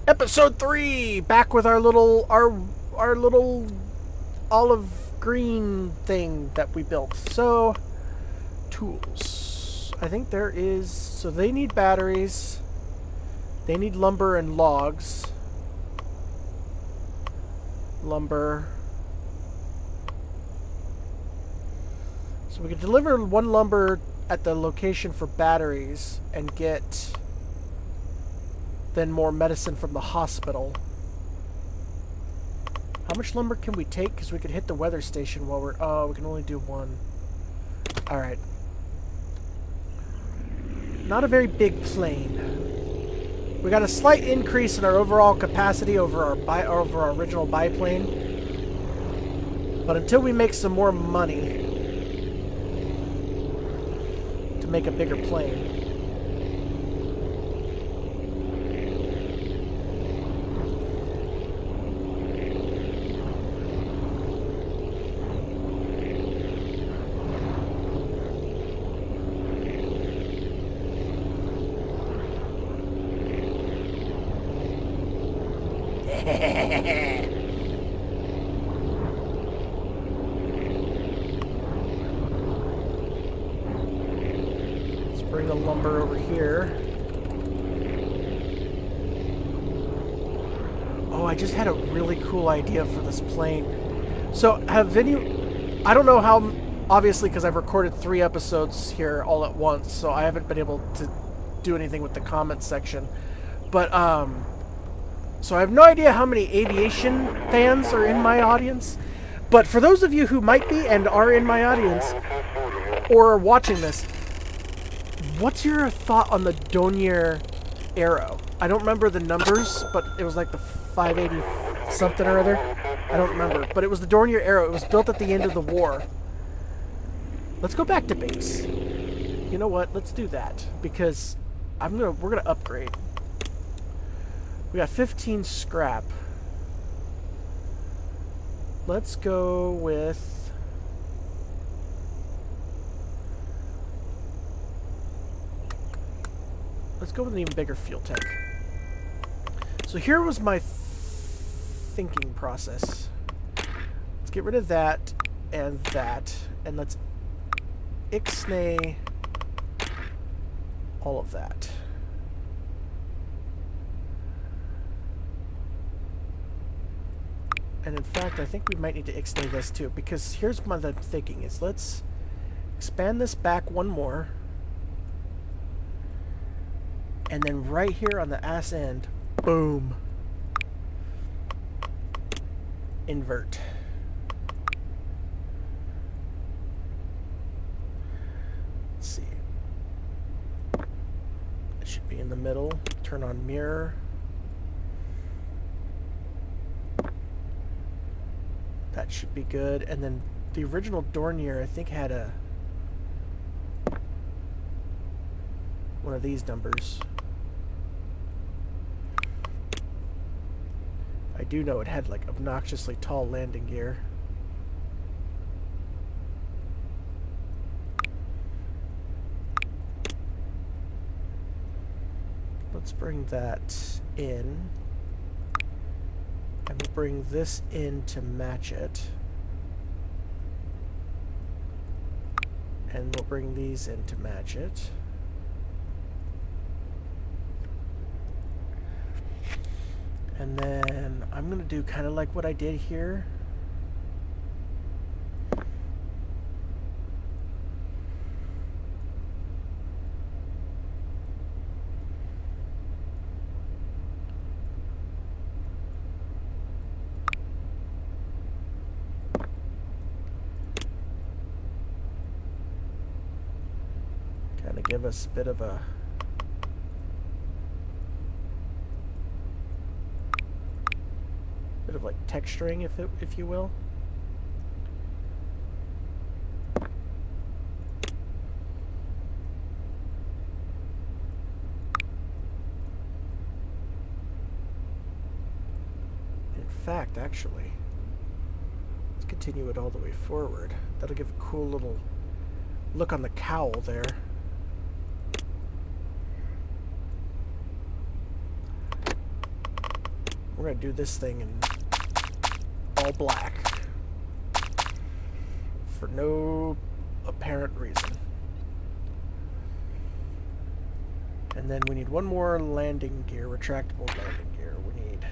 Episode 3, back with our little olive green thing that we built. So, tools. I think there is, so they need batteries. They need lumber and logs. Lumber. So we could deliver one lumber at the location for batteries and get then more medicine from the hospital. How much lumber can we take? Because we could hit the weather station while we're... Oh, we can only do one. Alright. Not a very big plane. We got a slight increase in our overall capacity over our original biplane. But until we make some more money to make a bigger plane... Let's bring the lumber over here. Oh, I just had a really cool idea for this plane. So, have any... I don't know how... Obviously, because I've recorded 3 episodes here all at once, so I haven't been able to do anything with the comments section. But, so I have no idea how many aviation fans are in my audience. But for those of you who might be and are in my audience, or are watching this, what's your thought on the Dornier arrow? I don't remember the numbers, but it was like the 580 something or other. I don't remember. But it was the Dornier arrow. It was built at the end of the war. Let's go back to base. You know what? Let's do that. Because we're gonna upgrade. We got 15 scrap. Let's go with... Let's go with an even bigger fuel tank. So here was my thinking process. Let's get rid of that, and let's ixnay all of that. And in fact, I think we might need to ixnay this too, because here's my thinking is let's expand this back one more. And then right here on the ass end, boom. Invert. Let's see. It should be in the middle. Turn on mirror. That should be good. And then the original Dornier, I think, had one of these numbers. I do know it had like obnoxiously tall landing gear. Let's bring that in. And we'll bring this in to match it. And we'll bring these in to match it. And then I'm going to do kind of like what I did here. Kind of give us a bit of a like texturing, if you will. In fact, actually, let's continue it all the way forward. That'll give a cool little look on the cowl there. We're going to do this thing in all black. For no apparent reason. And then we need one more landing gear, retractable landing gear. We need...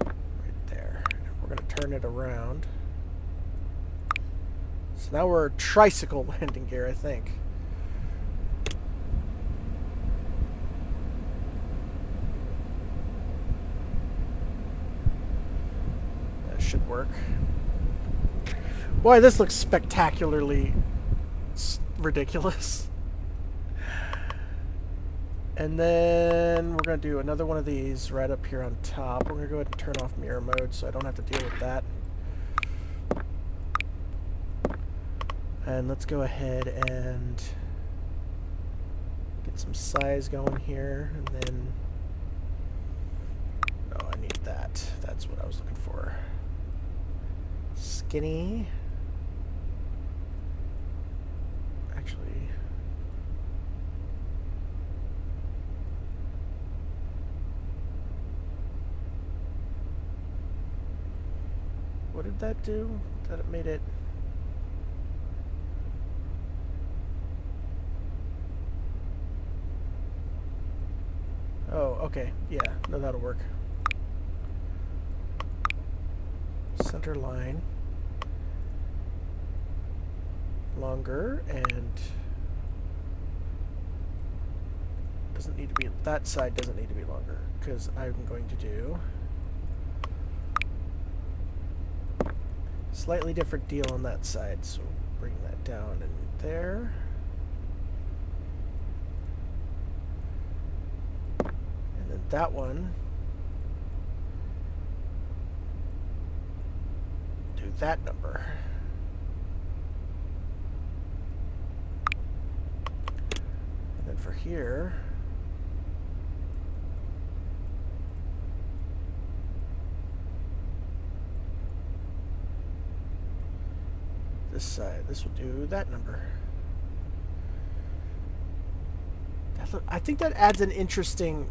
right there. And we're going to turn it around. So now we're tricycle landing gear, I think. That should work. Boy, this looks spectacularly ridiculous. And then we're going to do another one of these right up here on top. We're going to go ahead and turn off mirror mode so I don't have to deal with that. And let's go ahead and get some size going here. And then... oh, I need that. That's what I was looking for. Skinny. Actually... what did that do? That it made it... oh, okay. Yeah, no, that'll work. Center line. Longer, and... doesn't need to be... that side doesn't need to be longer, because I'm going to do... slightly different deal on that side, so bring that down in there. And then that one, do that number. And then for here, this side, this will do that number. I think that adds an interesting,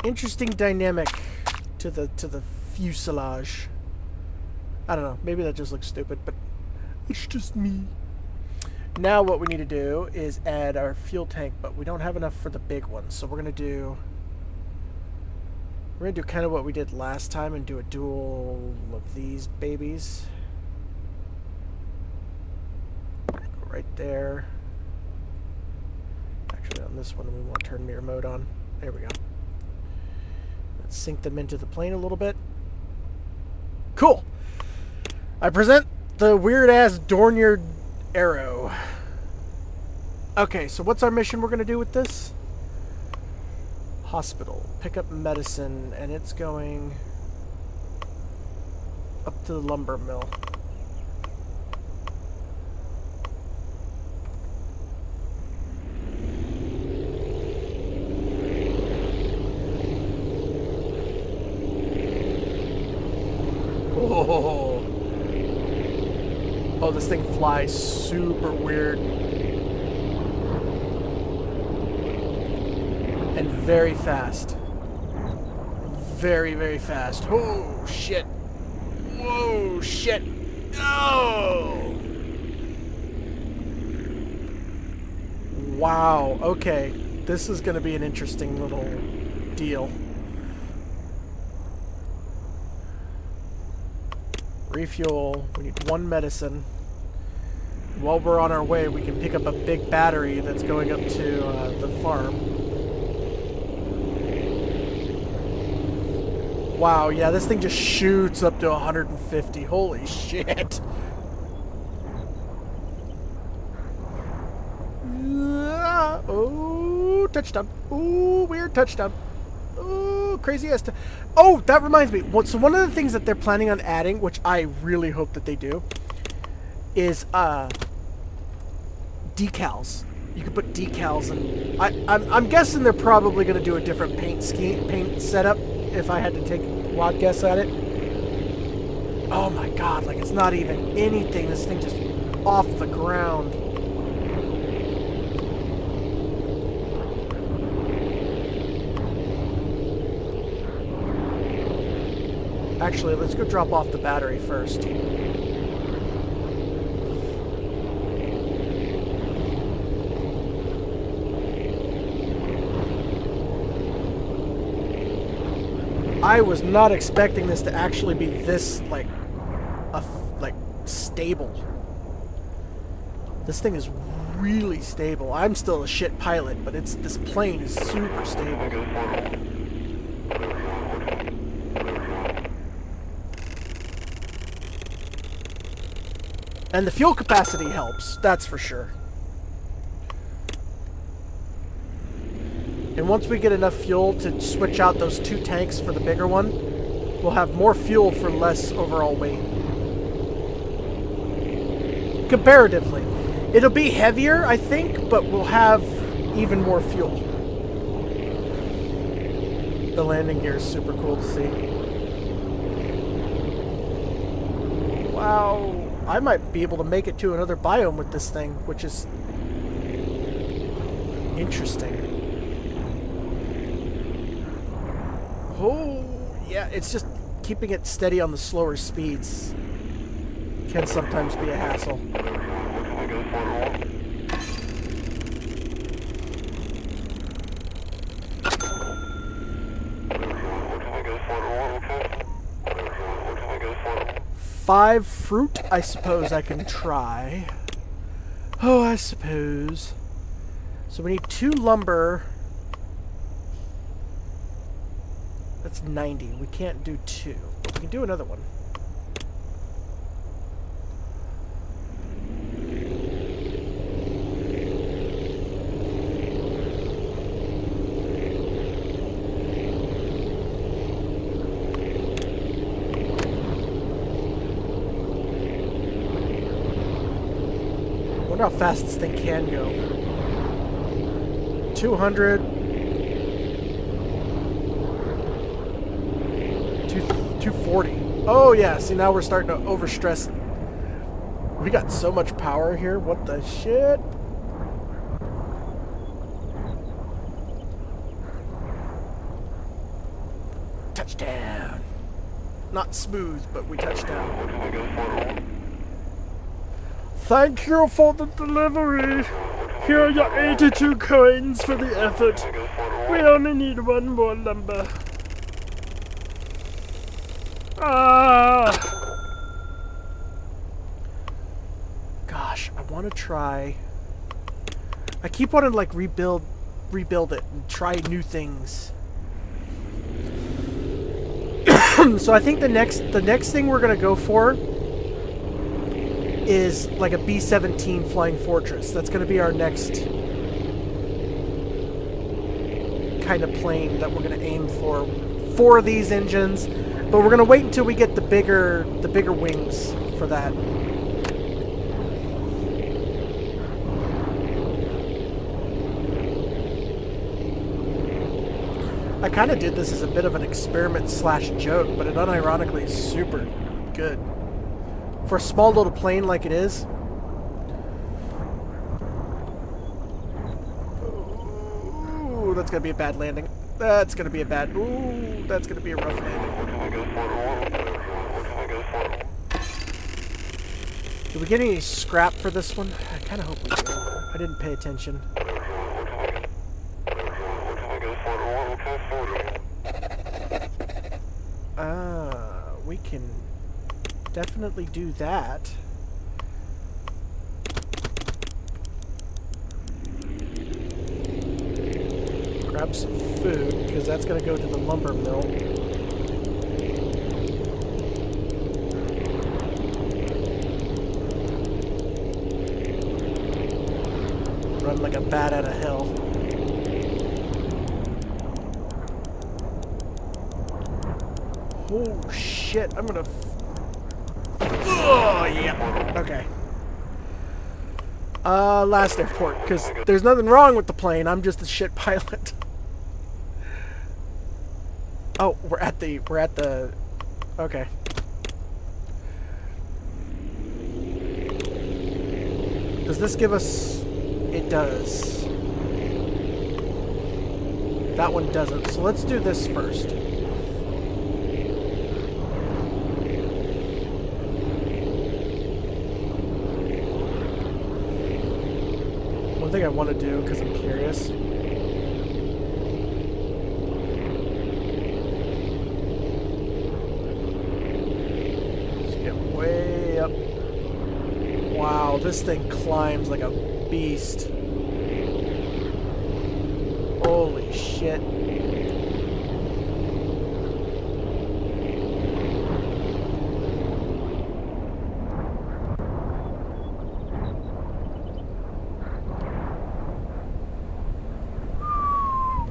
interesting dynamic to the fuselage. I don't know. Maybe that just looks stupid, but it's just me. Now what we need to do is add our fuel tank, but we don't have enough for the big one, so we're gonna do kind of what we did last time and do a dual of these babies. Right there. Actually, on this one, we want to turn mirror mode on. There we go. Let's sink them into the plane a little bit. Cool! I present the weird-ass Dornier arrow. Okay, so what's our mission we're going to do with this? Hospital. Pick up medicine, and it's going up to the lumber mill. Oh, oh, this thing flies super weird. And very fast. Very, very fast. Oh, shit. Whoa, shit. Oh! Wow, okay. This is going to be an interesting little deal. Refuel. We need one medicine. While we're on our way, we can pick up a big battery that's going up to the farm. Wow, yeah, this thing just shoots up to 150. Holy shit. Oh, touchdown. Oh, weird touchdown. Oh, crazy ass. Oh, that reminds me. So one of the things that they're planning on adding, which I really hope that they do, is decals. You can put decals in. I'm guessing they're probably going to do a different paint setup. If I had to take a wild guess at it. Oh my god! Like it's not even anything. This thing just off the ground. Actually, let's go drop off the battery first. I was not expecting this to actually be this, like stable. This thing is really stable. I'm still a shit pilot, but this plane is super stable. And the fuel capacity helps, that's for sure. And once we get enough fuel to switch out those 2 tanks for the bigger one, we'll have more fuel for less overall weight. Comparatively. It'll be heavier, I think, but we'll have even more fuel. The landing gear is super cool to see. Wow. I might be able to make it to another biome with this thing, which is interesting. Oh, yeah, it's just keeping it steady on the slower speeds can sometimes be a hassle. Five fruit, I suppose I can try. Oh, I suppose. So we need 2 lumber. That's 90. We can't do 2, but we can do another one. I wonder how fast this thing can go. 200. 240. Oh yeah, see now we're starting to overstress. We got so much power here, what the shit? Touchdown. Not smooth, but we touched down. Thank you for the delivery. Here are your 82 coins for the effort. We only need 1 more lumber. Gosh, I want to try. I keep wanting to like rebuild it and try new things. So I think the next thing we're gonna go for is like a B-17 Flying Fortress. That's gonna be our next kind of plane that we're gonna aim for. 4 of these engines. But we're gonna wait until we get the bigger wings for that. I kind of did this as a bit of an experiment / joke, but it unironically is super good. For a small little plane like it is. Ooh, that's gonna be a bad landing. That's gonna be a bad. Ooh, that's gonna be a rough landing. Did we get any scrap for this one? I kind of hope we did. I didn't pay attention. We can definitely do that. Grab some food, because that's going to go to the lumber mill. Run like a bat out of hell. Oh shit, I'm gonna... Oh yeah, okay. Last airport, because there's nothing wrong with the plane, I'm just a shit pilot. Oh, we're at the, okay. Does this give us, it does. That one doesn't, so let's do this first. One thing I want to do, because I'm curious. Let's get way up. Wow, this thing climbs like a beast. Holy shit.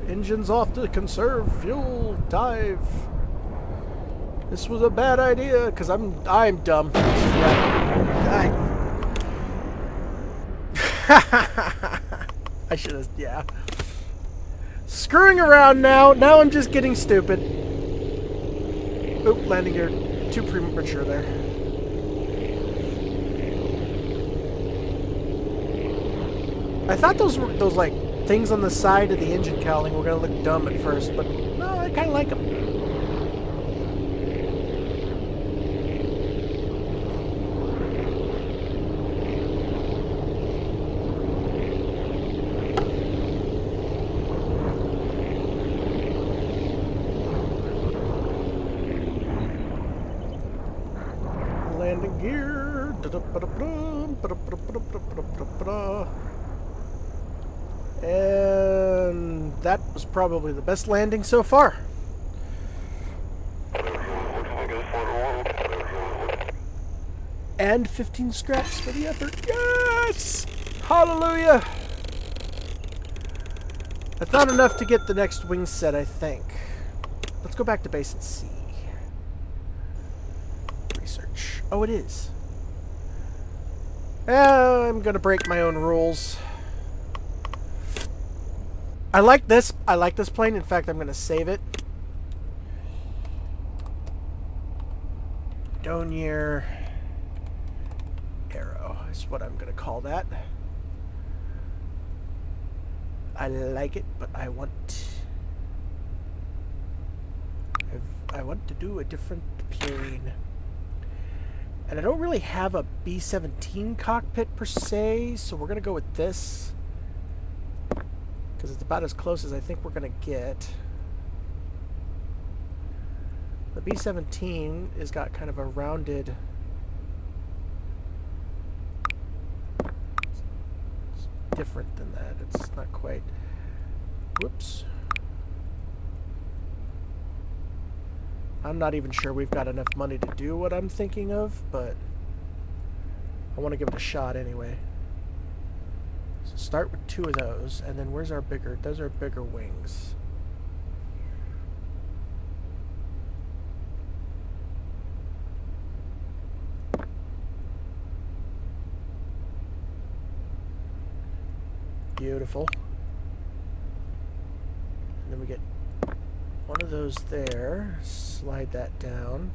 Engines off to conserve fuel. Dive. This was a bad idea because I'm dumb. Yeah. I should have. Yeah. Screwing around now. Now I'm just getting stupid. Oop, landing gear too premature there. I thought those like things on the side of the engine cowling were gonna look dumb at first, but no, I kind of like them. Landing gear. And that was probably the best landing so far. And 15 scraps for the effort. Yes! Hallelujah! That's not enough to get the next wing set, I think. Let's go back to base and see. Research. Oh, it is. I'm gonna break my own rules. I like this. I like this plane. In fact, I'm gonna save it. Dornier Arrow is what I'm gonna call that. I like it, but I want to do a different plane. And I don't really have a B-17 cockpit per se, so we're gonna go with this because it's about as close as I think we're gonna get. The B-17 has got kind of a rounded. It's different than that. It's not quite. Whoops. I'm not even sure we've got enough money to do what I'm thinking of, but I want to give it a shot anyway. So start with 2 of those, and then where's our bigger? Those are bigger wings. Beautiful. And then we get one of those there. Slide that down.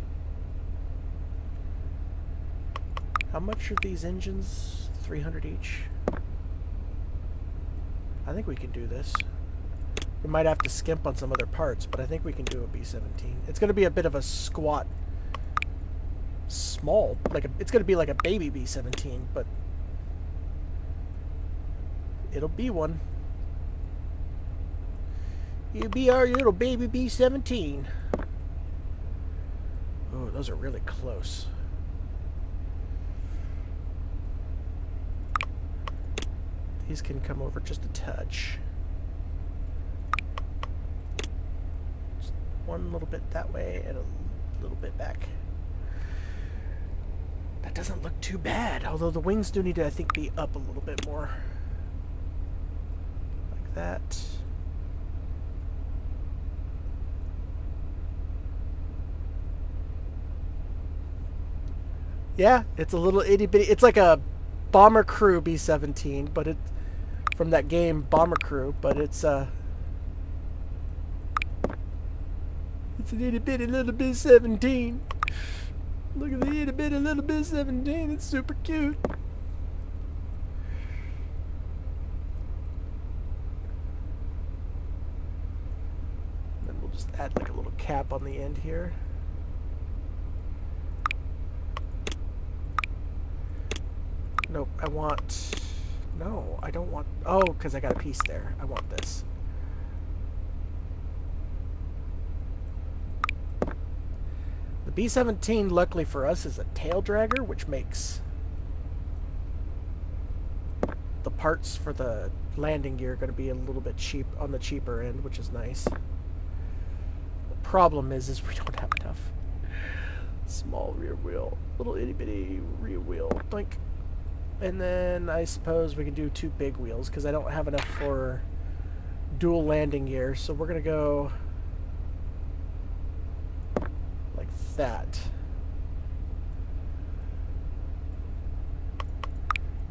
How much are these engines? 300 each. I think we can do this. We might have to skimp on some other parts, but I think we can do a B-17. It's going to be a bit of a squat, small, it's going to be like a baby B-17, but it'll be one. It'll be our little baby B-17. Oh, those are really close. These can come over just a touch. Just one little bit that way and a little bit back. That doesn't look too bad, although the wings do need to, I think, be up a little bit more. Like that. Yeah, it's a little itty bitty. It's like a Bomber Crew B-17, but it's from that game Bomber Crew, but it's an itty bitty little B-17. Look at the itty bitty little B-17. It's super cute. Then we'll just add like a little cap on the end here. Nope, I want No, I don't want... Oh, because I got a piece there. I want this. The B-17, luckily for us, is a tail dragger, which makes the parts for the landing gear going to be a little bit cheap on the cheaper end, which is nice. The problem is we don't have enough. Small rear wheel. Little itty-bitty rear wheel. Doink. And then I suppose we can do 2 big wheels, because I don't have enough for dual landing gear. So we're going to go like that.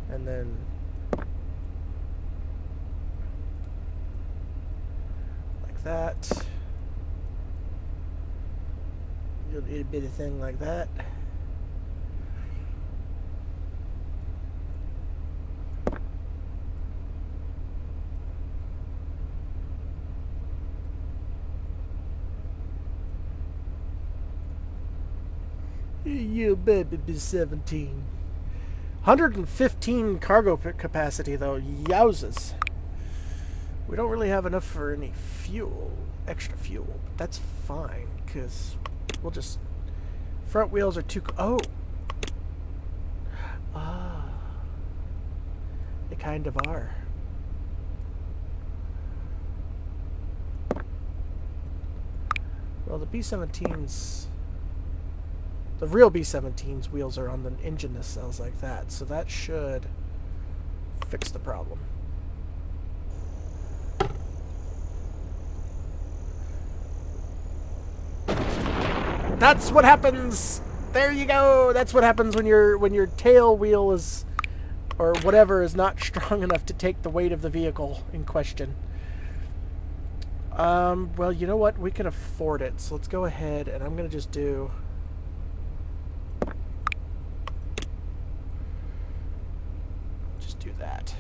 And then like that. A little bitty thing like that. You baby B-17. 115 cargo capacity though. Yowzas. We don't really have enough for any fuel, extra fuel. But that's fine, because we'll just... Front wheels are too... Oh! Ah. They kind of are. Well, the B-17's... The real B-17's wheels are on the engine nacelles like that, so that should fix the problem. That's what happens. There you go. That's what happens when your tail wheel is, or whatever, is not strong enough to take the weight of the vehicle in question. Well, you know what? We can afford it. So let's go ahead, and I'm gonna just do. Just do that.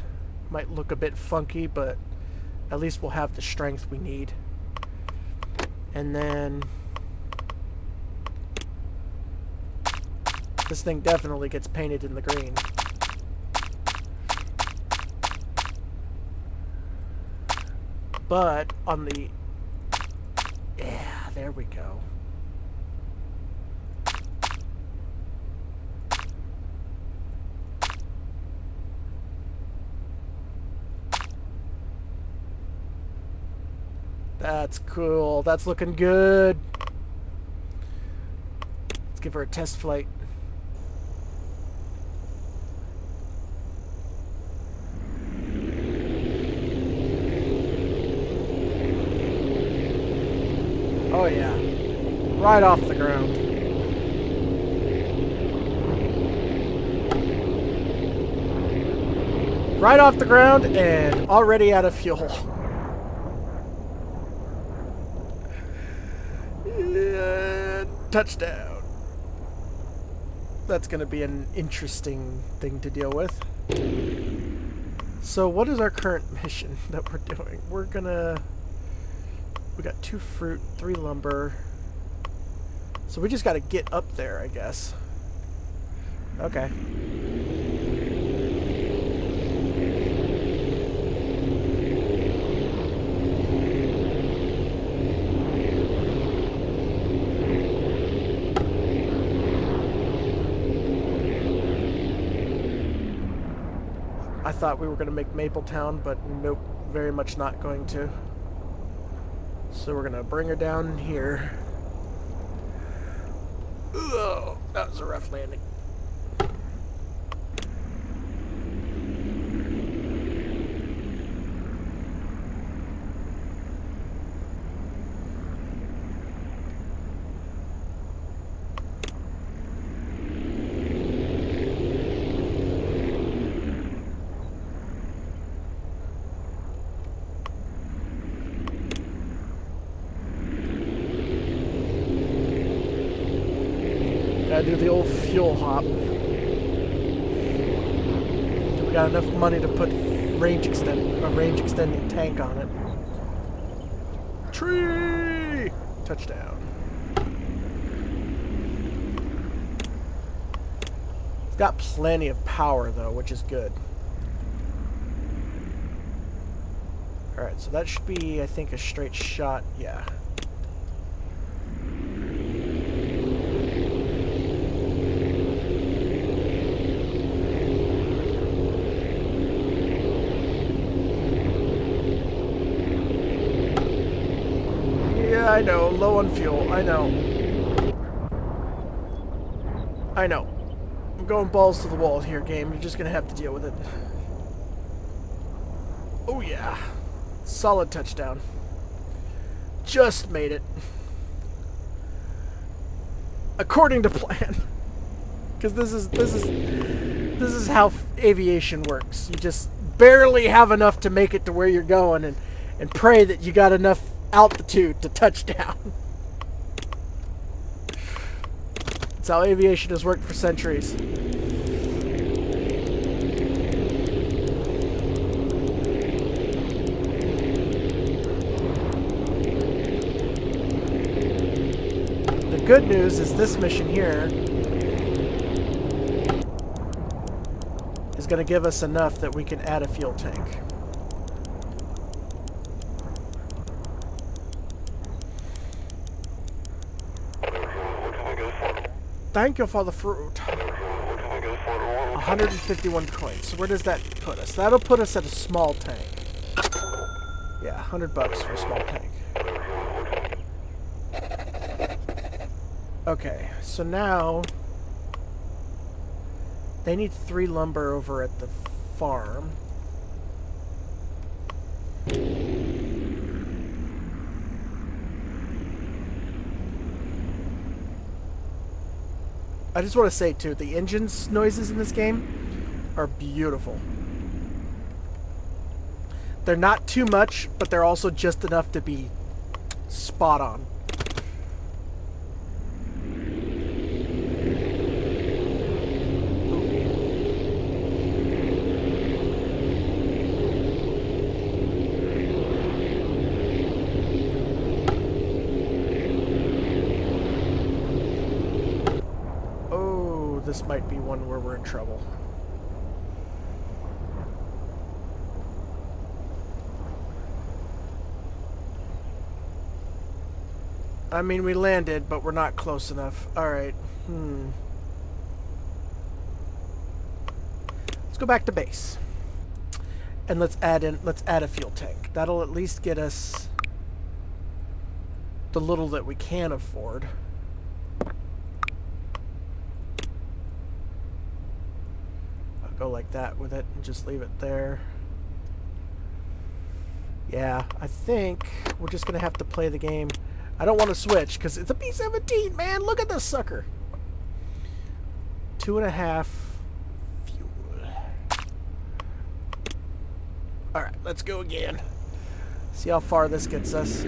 Might look a bit funky, but at least we'll have the strength we need. And then. This thing definitely gets painted in the green. But on the... Yeah, there we go. That's cool. That's looking good. Let's give her a test flight. Oh yeah, right off the ground. Right off the ground and already out of fuel. And touchdown. That's going to be an interesting thing to deal with. So what is our current mission that we're doing? We're going to... We got 2 fruit, 3 lumber. So we just got to get up there, I guess. Okay. I thought we were going to make Mapletown, but nope, very much not going to. So we're gonna bring her down here. Ugh, that was a rough landing. Gotta do the old fuel hop. Do we got enough money to put a range extending tank on it? Tree! Touchdown. It's got plenty of power though, which is good. Alright, so that should be, I think, a straight shot. Yeah. Yeah, I know. Low on fuel. I know. I know. I'm going balls to the wall here, game. You're just gonna have to deal with it. Oh, yeah. Solid touchdown. Just made it. According to plan. Because this is how aviation works. You just barely have enough to make it to where you're going and pray that you got enough altitude to touch down. That's how aviation has worked for centuries. The good news is this mission here is going to give us enough that we can add a fuel tank. Thank you for the fruit. 151 coins. So where does that put us? That'll put us at a small tank. Yeah, $100 for a small tank. Okay, so now they need 3 lumber over at the farm. I just want to say, too, the engine's noises in this game are beautiful. They're not too much, but they're also just enough to be spot on. This might be one where we're in trouble. I mean, we landed, but we're not close enough. Alright. Let's go back to base. And let's add a fuel tank. That'll at least get us the little that we can afford. Go like that with it and just leave it there. Yeah, I think we're just gonna have to play the game. I don't want to switch because it's a B-17, man. Look at this sucker. 2.5 fuel. Alright, let's go again. See how far this gets us.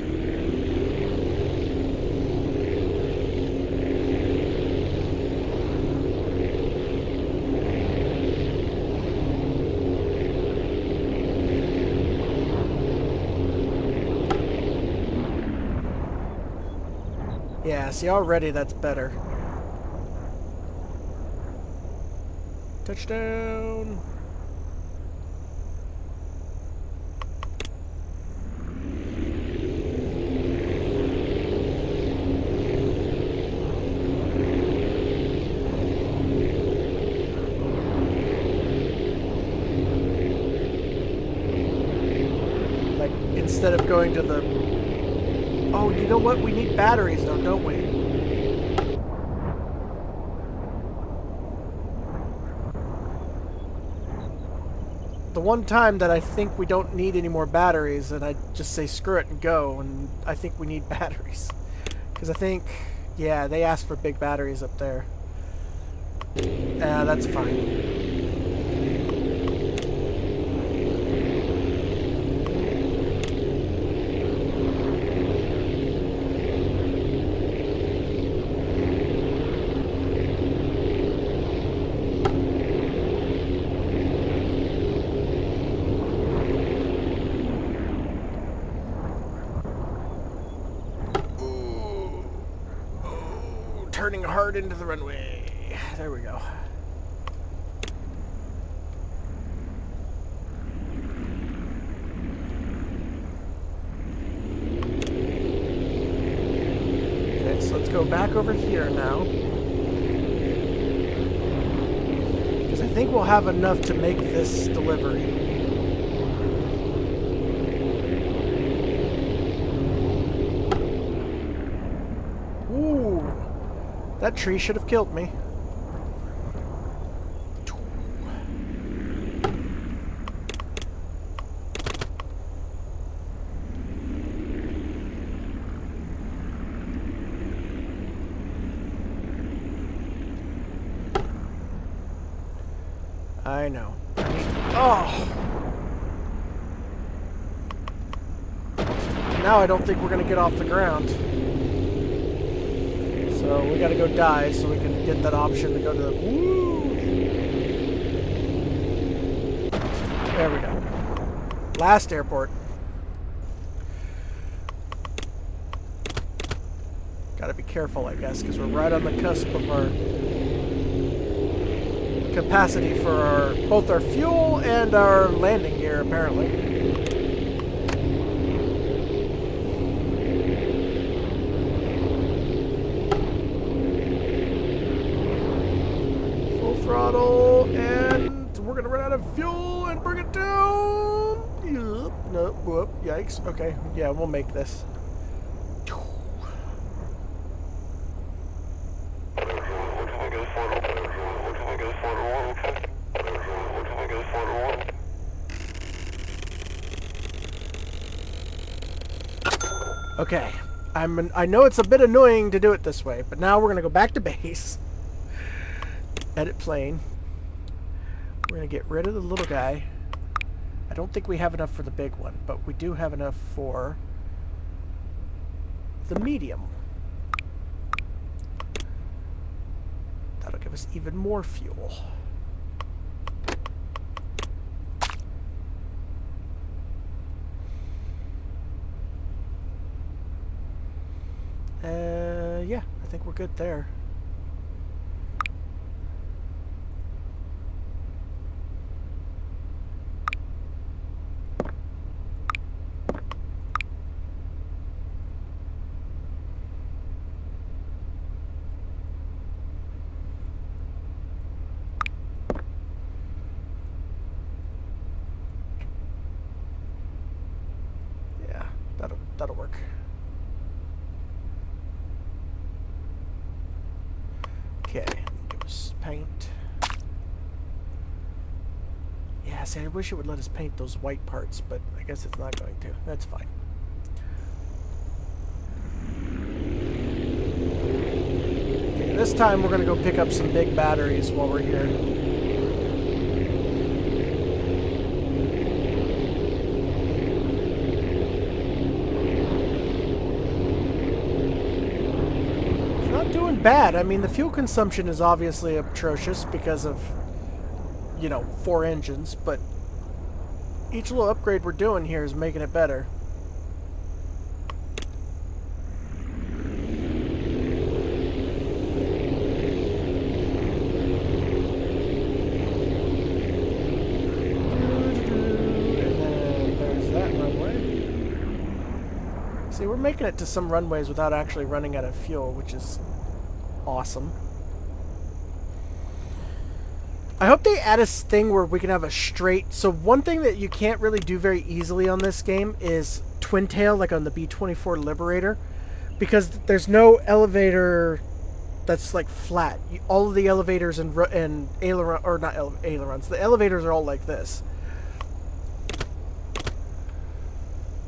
Yeah, see, already that's better. Touchdown! Like, instead of going to the... Oh, you know what? We need batteries, though, don't we? The one time that I think we don't need any more batteries, and I just say screw it and go, and I think we need batteries. Because I think, yeah, they asked for big batteries up there. That's fine. Turning hard into the runway. There we go. go back over here now. Because I think we'll have enough to make this delivery. Ooh. That tree should have killed me. I know. Oh! Now I don't think we're going to get off the ground. So we got to go die so we can get that option to go to the... Woo! There we go. Last airport. Got to be careful, I guess, because we're right on the cusp of our capacity for both our fuel and our landing gear, apparently. Full throttle, and we're gonna run out of fuel and bring it down. Yep. No, whoop, yikes. Okay, yeah, we'll make this. Okay, I know it's a bit annoying to do it this way, but now we're going to go back to base. Edit plane. We're going to get rid of the little guy. I don't think we have enough for the big one, but we do have enough for the medium. That'll give us even more fuel. Yeah, I think we're good there. Yeah, that'll work. Okay, give us paint. Yeah, see, I wish it would let us paint those white parts, but I guess it's not going to. That's fine. Okay, this time we're going to go pick up some big batteries while we're here. Doing bad. I mean, the fuel consumption is obviously atrocious because of, you know, 4 engines, but each little upgrade we're doing here is making it better. And then there's that runway. See, we're making it to some runways without actually running out of fuel, which is awesome. I hope they add a thing where we can have a straight... So one thing that you can't really do very easily on this game is twin tail, like on the B-24 Liberator, because there's no elevator that's like flat. All of the elevators and aileron, or not ailerons, the elevators are all like this.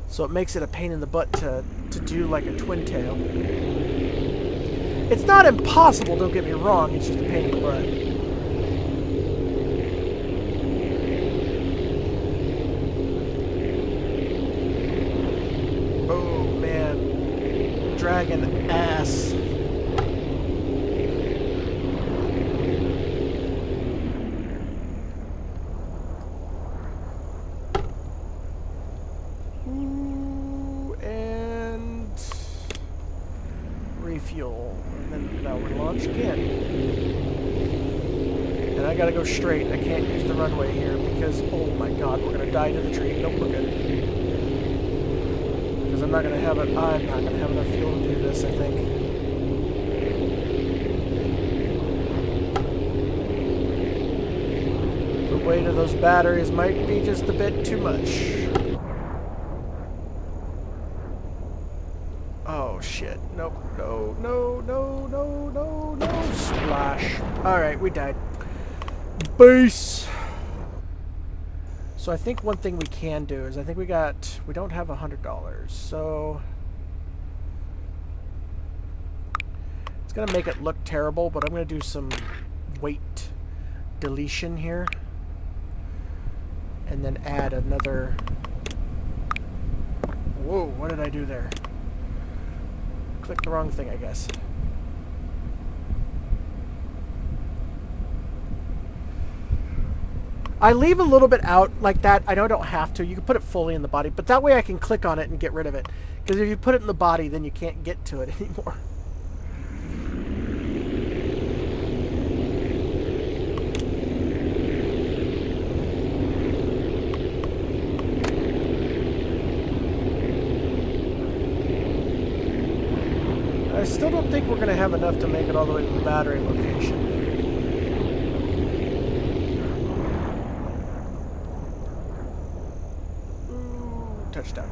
So it makes it a pain in the butt to do like a twin tail. It's not impossible, don't get me wrong, it's just a pain in the butt. Oh man, dragging ass. Ooh, and refuel. And now we're launched again. And I gotta go straight. I can't use the runway here because, oh my god, we're gonna die to the tree. Nope, we're good. Because I'm not gonna have enough fuel to do this, I think. Weight of those batteries might be just a bit too much. Oh shit. Nope. No, no, no, no, no, no. Splash. Alright, we died. Base! So I think one thing we can do is I think we don't have $100, so it's gonna make it look terrible, but I'm gonna do some weight deletion here and then add another. Whoa, what did I do there? Clicked the wrong thing, I guess. I leave a little bit out like that. I know I don't have to. You can put it fully in the body, but that way I can click on it and get rid of it. Because if you put it in the body, then you can't get to it anymore. I still don't think we're going to have enough to make it all the way to the battery location. Touchdown.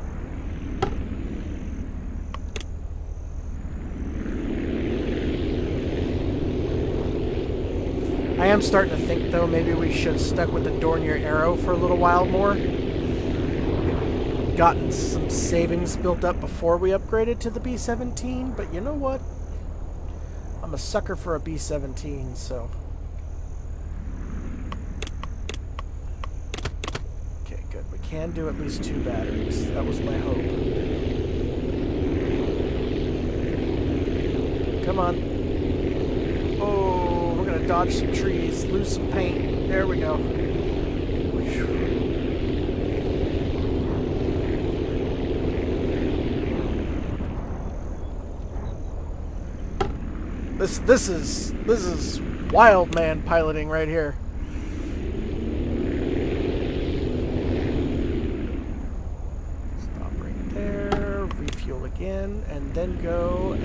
I am starting to think, though, maybe we should have stuck with the Dornier arrow for a little while more. We'd gotten some savings built up before we upgraded to the B-17, but you know what? I'm a sucker for a B-17, so... Can do at least 2 batteries. That was my hope. Come on. Oh, we're going to dodge some trees, lose some paint. There we go. This is wild man piloting right here. Again, and then go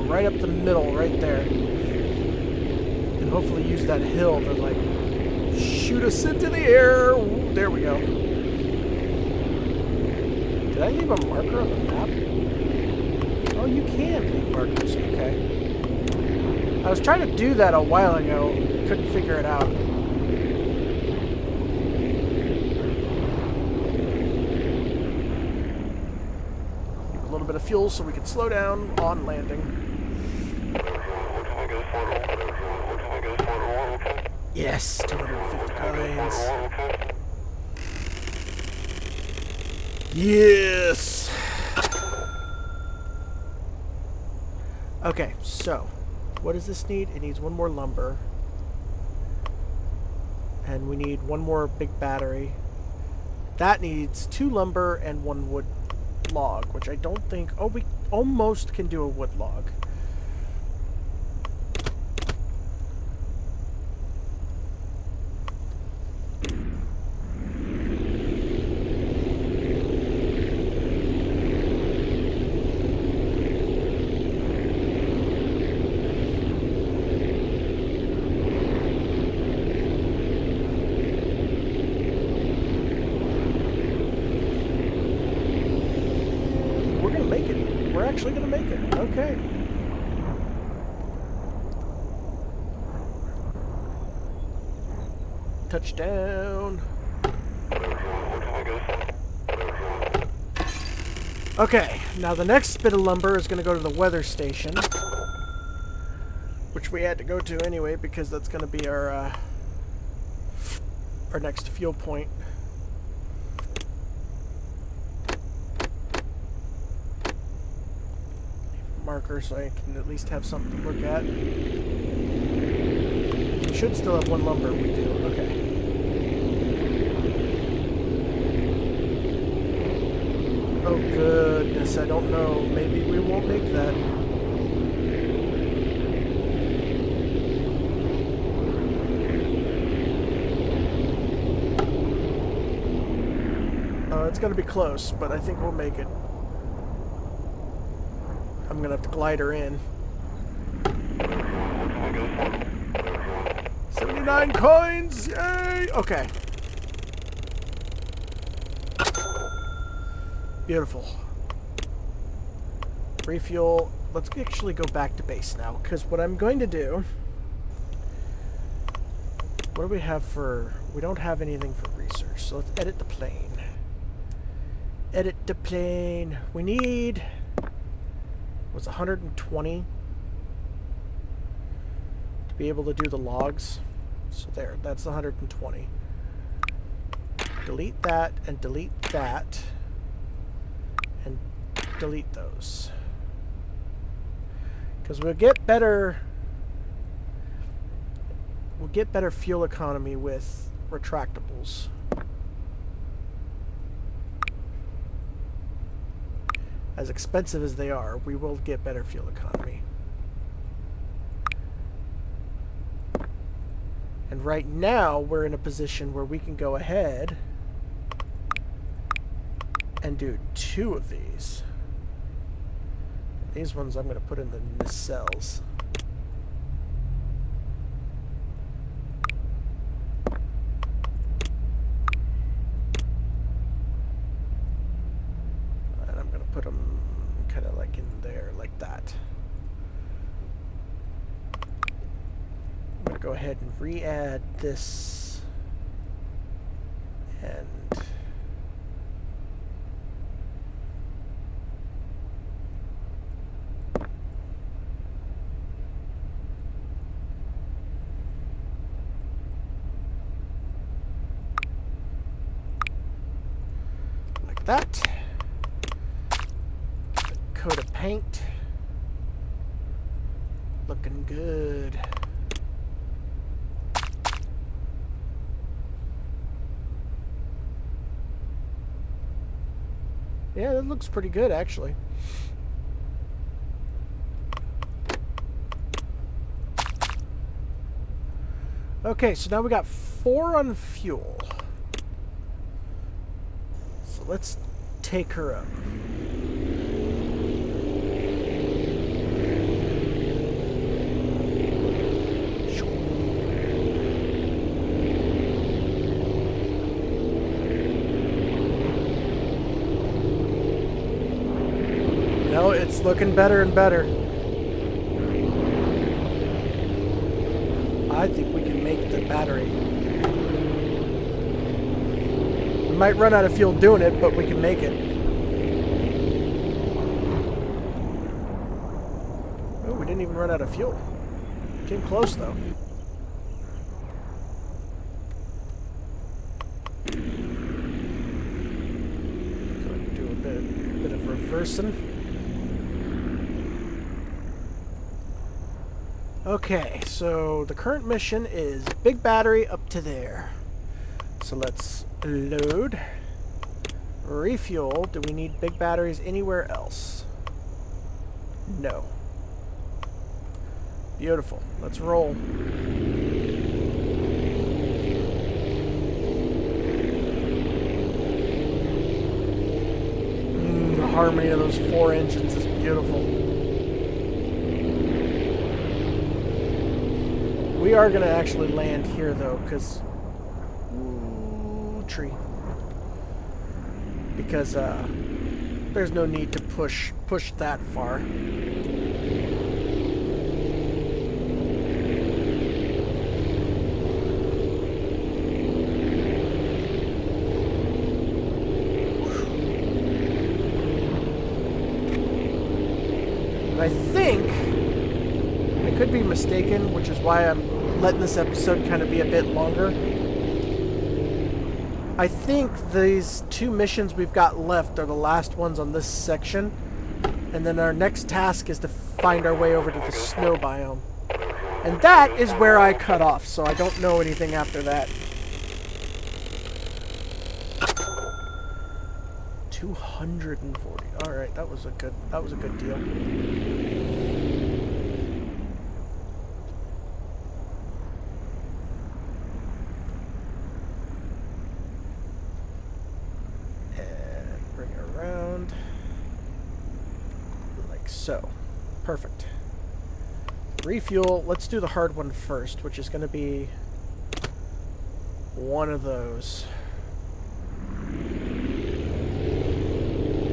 right up the middle, right there, and hopefully use that hill to like shoot us into the air. Ooh, there we go. Did I leave a marker on the map? Oh, you can leave markers. Okay. I was trying to do that a while ago, couldn't figure it out. Bit of fuel so we can slow down on landing. Yes, 250 coins. Yes. Okay, so what does this need? It needs 1 more lumber, and we need 1 more big battery. That needs 2 lumber and 1 wood log, which I don't think... Oh, we almost can do a wood log. Actually gonna make it. Okay. Touchdown. Okay, now the next bit of lumber is gonna go to the weather station, which we had to go to anyway because that's gonna be our next fuel point. Marker so I can at least have something to look at. We should still have 1 lumber. We do. Okay. Oh goodness, I don't know. Maybe we won't make that. It's gonna be close, but I think we'll make it. I'm going to have to glide her in. 79! 49 coins! Yay! Okay. Beautiful. Refuel. Let's actually go back to base now, because what I'm going to do... What do we have for... We don't have anything for research, so let's edit the plane. Edit the plane. We need... What's 120? To be able to do the logs. So there, that's 120. Delete that, and delete that. And delete those. Because we'll get better fuel economy with retractables. As expensive as they are, we will get better fuel economy. And right now, we're in a position where we can go ahead and do 2 of these. These ones I'm going to put in the nacelles. And I'm going to put them kind of like in there, like that. I'm going to go ahead and re-add this. And... that. Coat of paint. Looking good. Yeah, that looks pretty good actually. Okay, so now we got 4 on fuel. Let's take her up. You know, it's looking better and better. I think we can make the battery. Might run out of fuel doing it, but we can make it. Oh, we didn't even run out of fuel. Came close though. Going to do a bit of reversing. Okay, so the current mission is big battery up to there. So let's load, refuel. Do we need big batteries anywhere else? No. Beautiful. Let's roll. The harmony of those 4 engines is beautiful. We are going to actually land here though, because tree, because there's no need to push that far. And I think I could be mistaken, which is why I'm letting this episode kind of be a bit longer. I think these 2 missions we've got left are the last ones on this section. And then our next task is to find our way over to the snow biome. And that is where I cut off, so I don't know anything after that. 240. Alright, that was a good deal. So, perfect. Refuel, let's do the hard one first, which is going to be one of those.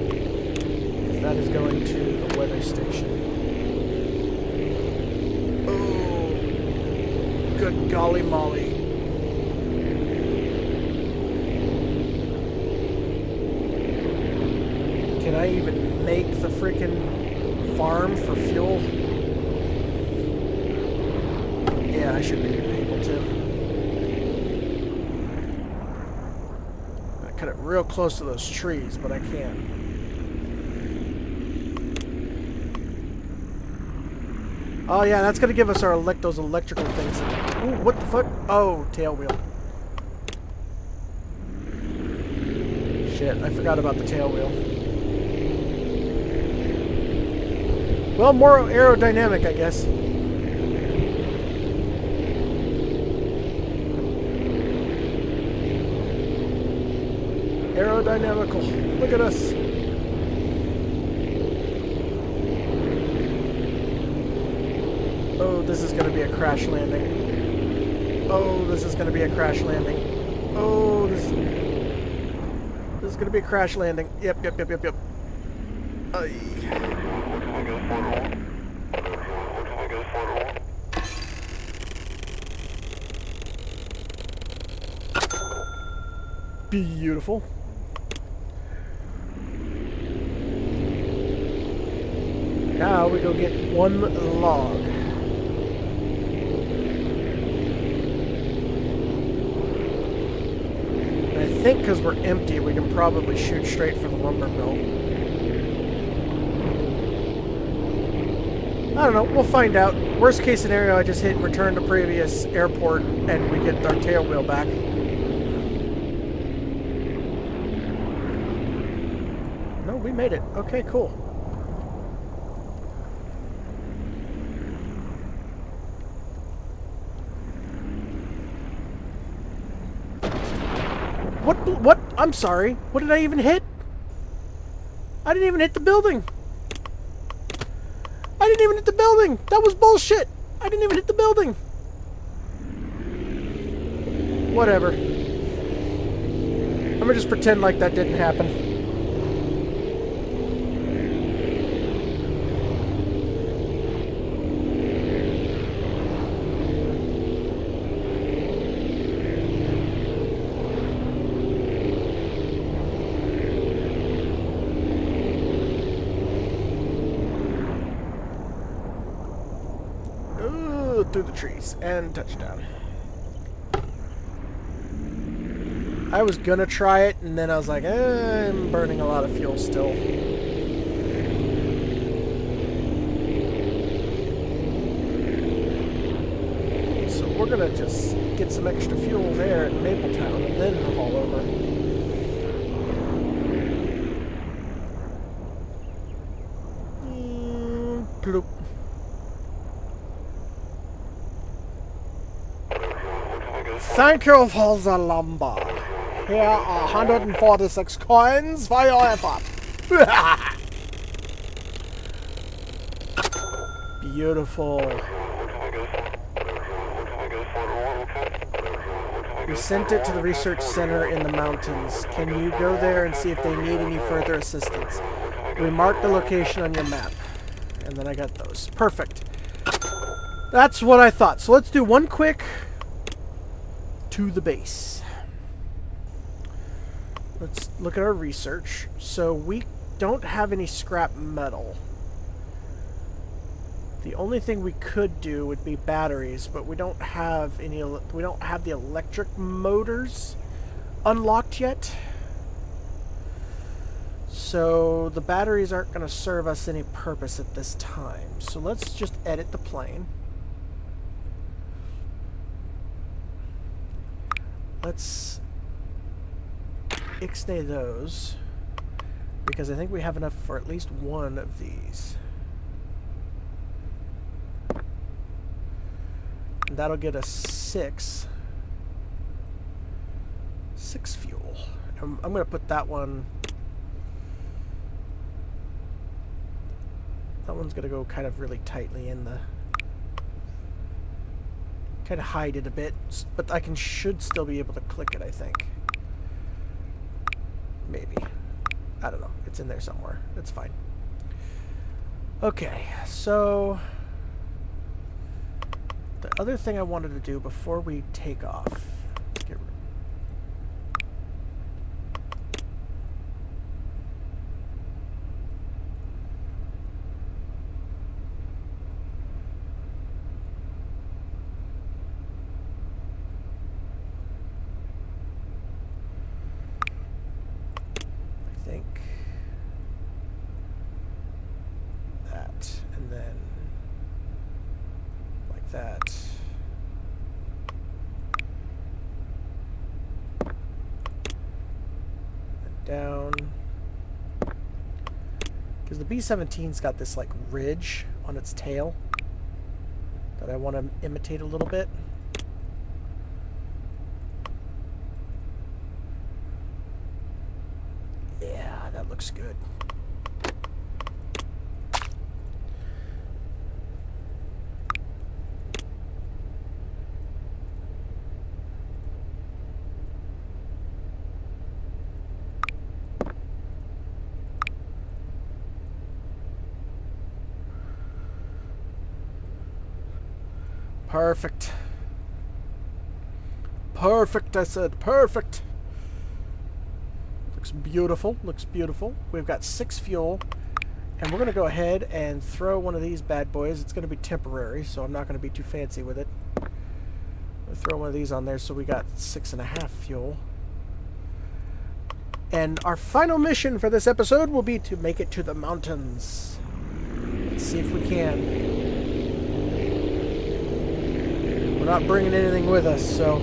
Because that is going to the weather station. Oh, good golly molly. Can I even make the freaking farm for fuel? Yeah, I should be able to. I cut it real close to those trees, but I can. Oh yeah, that's gonna give us our those electrical things. Ooh, what the fuck? Oh, tail wheel. Shit, I forgot about the tail wheel. Well, more aerodynamic, I guess. Aerodynamical. Look at us. Oh, this is going to be a crash landing. Oh, this is going to be a crash landing. Oh, this is going to be a crash landing. Yep. Beautiful. Now we go get one log. And I think because we're empty, we can probably shoot straight for the lumber mill. I don't know. We'll find out. Worst case scenario, I just hit return to previous airport and we get our tail wheel back. No, we made it. Okay, cool. What? I'm sorry. What did I even hit? I didn't even hit the building. I didn't even hit the building. That was bullshit. I didn't even hit the building. Whatever. I'm gonna just pretend like that didn't happen. Through the trees and touchdown. I was gonna try it and then I was like, I'm burning a lot of fuel still. So we're gonna just get some extra fuel there at Mapletown and then haul over. Bloop. Thank you for the lumber. Here are 146 coins for your effort. Beautiful. We sent it to the research center in the mountains. Can you go there and see if they need any further assistance? We marked the location on your map. And then I got those. Perfect. That's what I thought. So let's do one quick to the base. Let's look at our research. So we don't have any scrap metal. The only thing we could do would be batteries, but we don't have any. We don't have the electric motors unlocked yet. So the batteries aren't going to serve us any purpose at this time. So let's just edit the plane. Let's ixnay those, because I think we have enough for at least one of these. And that'll get us six fuel. I'm going to put that one. That one's going to go kind of really tightly in the kind of hide it a bit, but I should still be able to click it, I think. Maybe. I don't know. It's in there somewhere. It's fine. Okay, so the other thing I wanted to do before we take off, let's get and then like that. And down. Because the B-17's got this like ridge on its tail that I want to imitate a little bit. Yeah, that looks good. Perfect. Perfect, I said. Perfect. Looks beautiful. Looks beautiful. We've got 6 fuel. And we're going to go ahead and throw one of these bad boys. It's going to be temporary, so I'm not going to be too fancy with it. We'll throw one of these on there so we got 6.5 fuel. And our final mission for this episode will be to make it to the mountains. Let's see if we can. Not bringing anything with us, so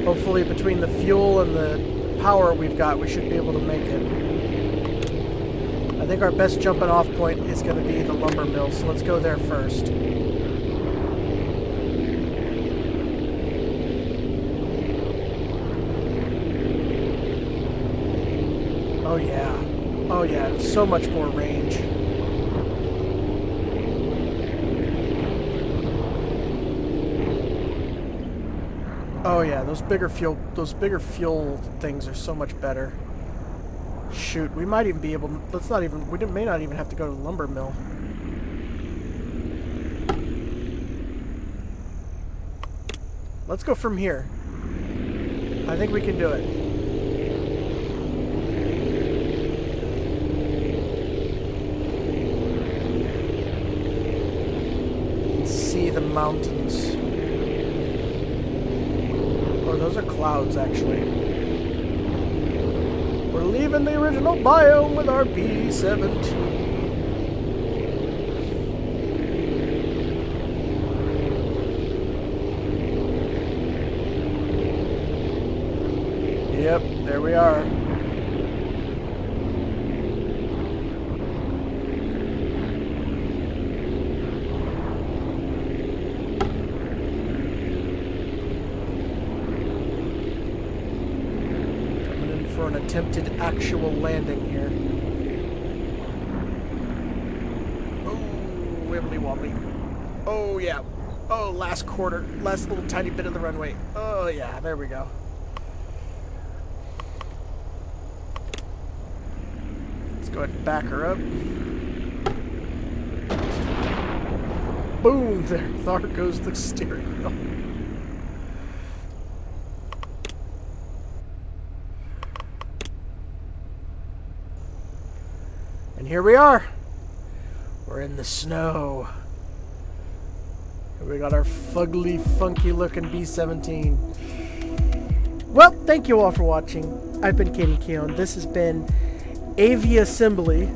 hopefully between the fuel and the power we've got, we should be able to make it. I think our best jumping off point is going to be the lumber mill, so let's go there first. Oh yeah. Oh yeah, so much more range. Oh yeah, those bigger fuel things are so much better. Shoot, we might even be able to, may not even have to go to the lumber mill. Let's go from here. I think we can do it. Let's see the mountains. Those are clouds, actually. We're leaving the original biome with our B-17. Yep, there we are. For an attempted actual landing here. Oh, wibbly wobbly. Oh, yeah. Oh, last quarter. Last little tiny bit of the runway. Oh, yeah. There we go. Let's go ahead and back her up. Boom! There goes the steering wheel. And here we are. We're in the snow. Here we got our fugly, funky looking B-17. Well, thank you all for watching. I've been Katie Keown. This has been Aviassembly.